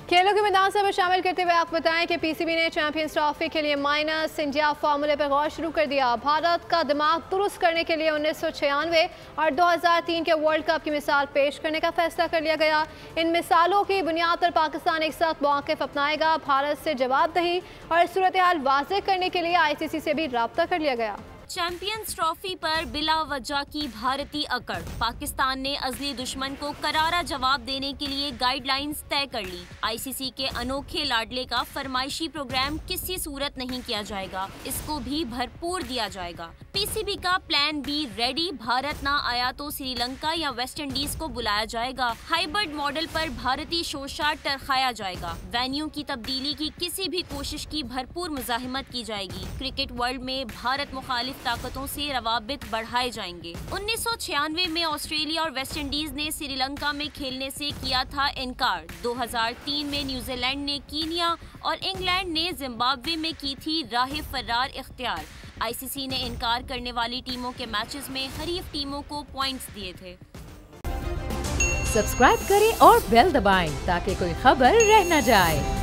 खेलों के मैदान से शामिल करते हुए आप बताएं कि पीसीबी ने चैंपियंस ट्रॉफी के लिए माइनस इंडिया फार्मूले पर गौर शुरू कर दिया। भारत का दिमाग दुरुस्त करने के लिए 1996 और 2003 के वर्ल्ड कप की मिसाल पेश करने का फैसला कर लिया गया। इन मिसालों की बुनियाद पर पाकिस्तान एक साथ मौक़िफ़ अपनाएगा। भारत से जवाबदेही और सूरत हाल वाज़ेह करने के लिए आईसीसी से भी राब्ता कर लिया गया। चैंपियंस ट्रॉफी पर बिला वजह की भारतीय अकड़। पाकिस्तान ने अज़ली दुश्मन को करारा जवाब देने के लिए गाइडलाइंस तय कर ली। आईसीसी के अनोखे लाडले का फरमाइशी प्रोग्राम किसी सूरत नहीं किया जाएगा, इसको भी भरपूर दिया जाएगा। पीसीबी का प्लान बी रेडी। भारत ना आया तो श्रीलंका या वेस्ट इंडीज को बुलाया जाएगा। हाइब्रिड मॉडल पर भारतीय शोशाट टरखाया जाएगा। वेन्यू की तब्दीली की किसी भी कोशिश की भरपूर मुजाहिमत की जाएगी। क्रिकेट वर्ल्ड में भारत मुखालिफ ताकतों से रवाबित बढ़ाए जाएंगे। 1996 में ऑस्ट्रेलिया और वेस्ट इंडीज ने श्रीलंका में खेलने से किया था इनकार। 2003 में न्यूजीलैंड ने कीनिया और इंग्लैंड ने जिम्बाब्वे में की थी राह फरार इख्तियार। आईसीसी ने इनकार करने वाली टीमों के मैचेस में हरीफ टीमों को पॉइंट्स दिए थे। सब्सक्राइब करें और बेल दबाएं ताकि कोई खबर रह न जाए।